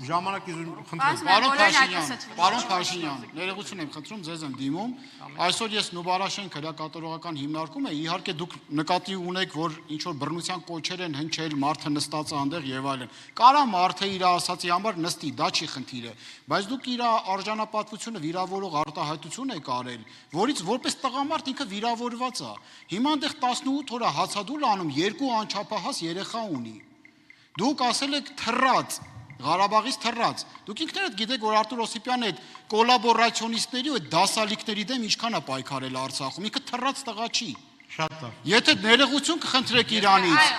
ժամանակ խնդրեմ։ Պարոն Փաշինյան, ներողություն եմ խնդրում, ձեզ եմ դիմում։ Այսօր ես Նուբարաշեն քրեակատարողական հիմնարկում է, իհարկե դուք նկատի ունեք, որ ինչ որ բռնության կոչեր են հնչել, մարդը նստած է այնտեղ եւ այլն։ Կարա մարդը իր ասացի համար նստի, դա չի խնդիրը, բայց դուք իր արժանապատվությունը վիրավորող արտահայտություն եք արել, որից որպես տղամարդ ինքը վիրավորված է։ Հիմա այնտեղ 18 օր հացադուլ անում, 2 անչափահաս երեխա ունի։ Դուք ասել եք թռած, Ղարաբաղից թռած։ Դուք ինքներդ գիտեք, որ Արտուր Օսիպյանը այդ կոլաբորացիոնիստների ու այդ դասալիքների դեմ ինչքան է պայքարել Արցախում։ Ինքը թռած տղա չի։ Շատ լավ։ Եթե ներողություն կխնդրեք իրանից,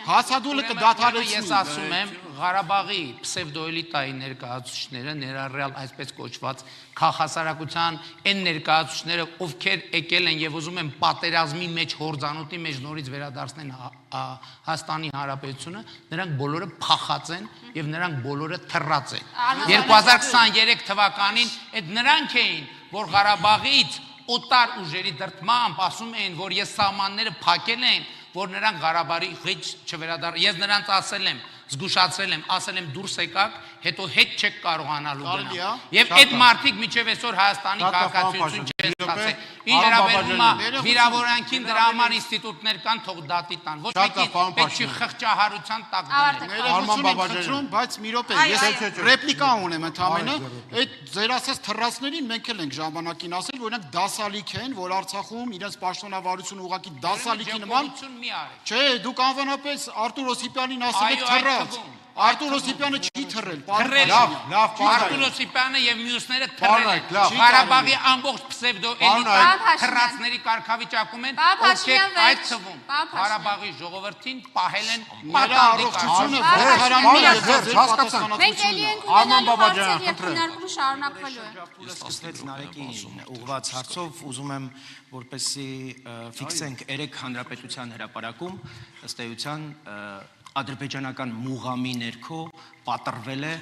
հացադուլը կդադարեցնի։ Ես ասում եմ, Ղարաբաղի պսևդոէլիտայի ներկայացուցիչները, ներառյալ այսպես կոչված քաղաքասարակության այն ներկայացուցիչները, ովքեր եկել են եւ ուզում են պատերազմի մեջ հորձանուտի մեջ նորից վերադարձնեն Հայաստանի Հանրապետությունը, նրանք բոլորը փախած են եւ նրանք բոլորը թռած են։ 2023 թվականին այդ նրանք էին, որ Ղարաբաղից օտար ուժերի դրդմամբ ասում էին, որ ես սահմանները փակել են, որ նրանք Ղարաբաղի ղիջ չվերադառնան։ Ես նրանց ասել եմ, զգուշացրել եմ, ասել եմ դուրս եկաք, հետո հետ չեք կարողանալու գնալ։ Եվ այդ մարդիկ միջև այսօր Հայաստանի քաղաքացիություն չեն ստացել։ Ինչ հրավերում է վիրավորանքին դրա համար ինստիտուտներ կան, թող դատի տան։ Ոչ մեկին պետք չի խղճահարության տակ դնել։ Բայց մի րոպե, ես ռեպլիկա ունեմ ընդամենը, այդ ձեր ասած թռածներին մենք էլ ենք ժամանակին ասել, որ նրանք դասալիք են, որ Արցախում իրենց պաշտոնավարությունը ուղղակի դասալիքի նման։ Չէ, դուք անվանապես Արտուր Օսիպյանին ասել եք թռած։ Արտուր Օսիպյանը չի թռել։ Լավ, Արտուր Օսիպյանը եւ մյուսները թռել են։ Ղարաբաղի ամբողջ պսևդոէլիտա թռածների կարգավիճակում են, ովքեր այդ թվում Ղարաբաղի ժողովրդին պահել են պատանդիկությունը, Մենք էլի ենք ունենալու հարցեր եւ քննարկումը շարունակվելու է։ Ես 16 Նարեկին ուղղված հարցով ուզում եմ, որպեսզի ֆիքսենք 3 հանրապետության հրապարակում, ըստ էության ադրբեջանական մուղամի ներքո պատռվել է